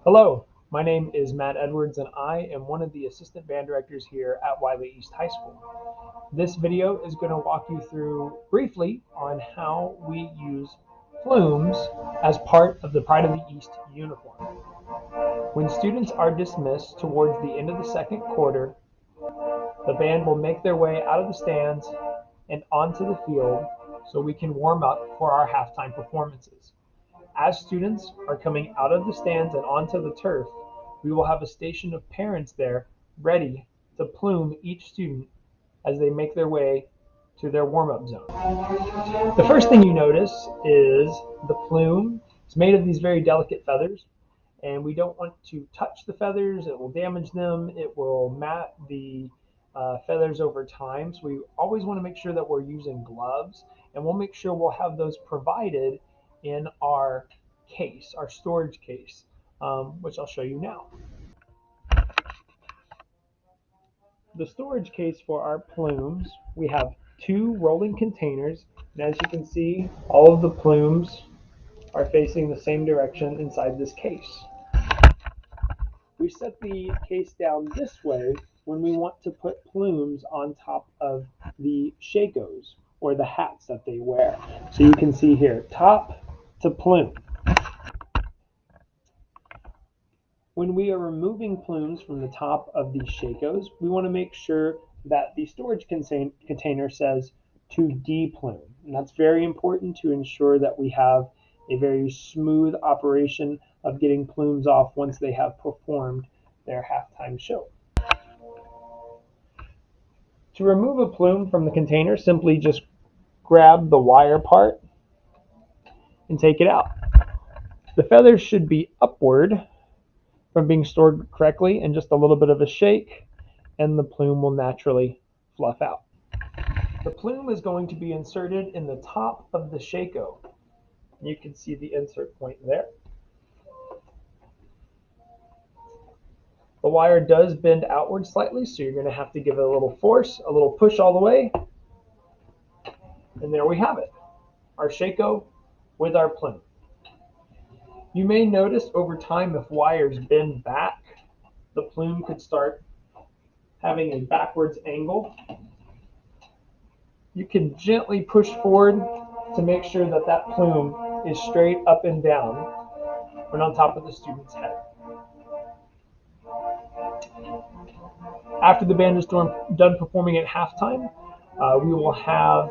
Hello, my name is Matt Edwards and I am one of the assistant band directors here at Wiley East High School. This video is going to walk you through briefly on how we use plumes as part of the Pride of the East uniform. When students are dismissed towards the end of the second quarter, the band will make their way out of the stands and onto the field so we can warm up for our halftime performances. As students are coming out of the stands and onto the turf, we will have a station of parents there ready to plume each student as they make their way to their warm-up zone. The first thing you notice is the plume. It's made of these very delicate feathers, and we don't want to touch the feathers. It will damage them. It will mat the feathers over time. So we always want to make sure that we're using gloves, and we'll make sure we'll have those provided in our case, our storage case, which I'll show you now. The storage case for our plumes, we have two rolling containers, and as you can see, all of the plumes are facing the same direction inside this case. We set the case down this way when we want to put plumes on top of the shakos, or the hats that they wear. So you can see here, top to plume. When we are removing plumes from the top of these shakos, we want to make sure that the storage container says to deplume. And that's very important to ensure that we have a very smooth operation of getting plumes off once they have performed their halftime show. To remove a plume from the container, simply just grab the wire part and take it out. The feathers should be upward from being stored correctly, and just a little bit of a shake and the plume will naturally fluff out. The plume is going to be inserted in the top of the shako. You can see the insert point there. The wire does bend outward slightly, so you're going to have to give it a little force, a little push all the way. And there we have it, our shako with our plume. You may notice over time, if wires bend back, the plume could start having a backwards angle. You can gently push forward to make sure that that plume is straight up and down when on top of the student's head. After the band is done performing at halftime, we will have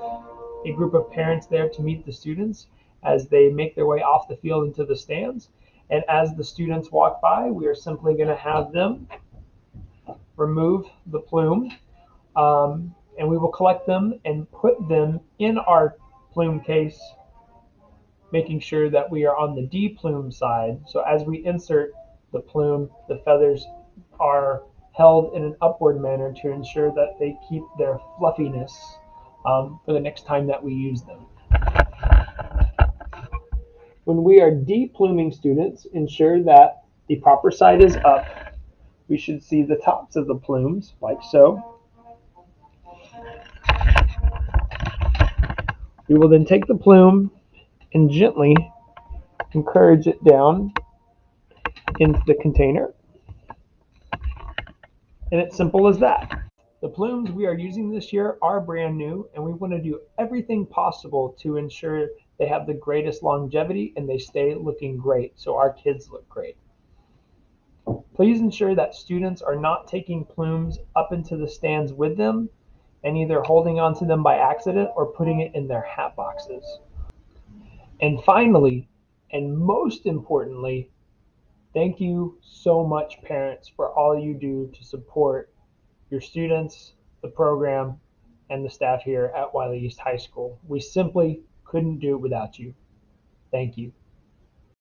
a group of parents there to meet the students as they make their way off the field into the stands. And as the students walk by, we are simply going to have them remove the plume, and we will collect them and put them in our plume case, making sure that we are on the deplume side. So as we insert the plume, the feathers are held in an upward manner to ensure that they keep their fluffiness for the next time that we use them. When we are depluming students, ensure that the proper side is up. We should see the tops of the plumes, like so. We will then take the plume and gently encourage it down into the container. And it's simple as that. The plumes we are using this year are brand new, and we want to do everything possible to ensure they have the greatest longevity and they stay looking great, so our kids look great. Please ensure that students are not taking plumes up into the stands with them and either holding onto them by accident or putting it in their hat boxes. And finally, and most importantly, thank you so much, parents, for all you do to support your students, the program, and the staff here at Wiley East High School. We simply couldn't do it without you. Thank you.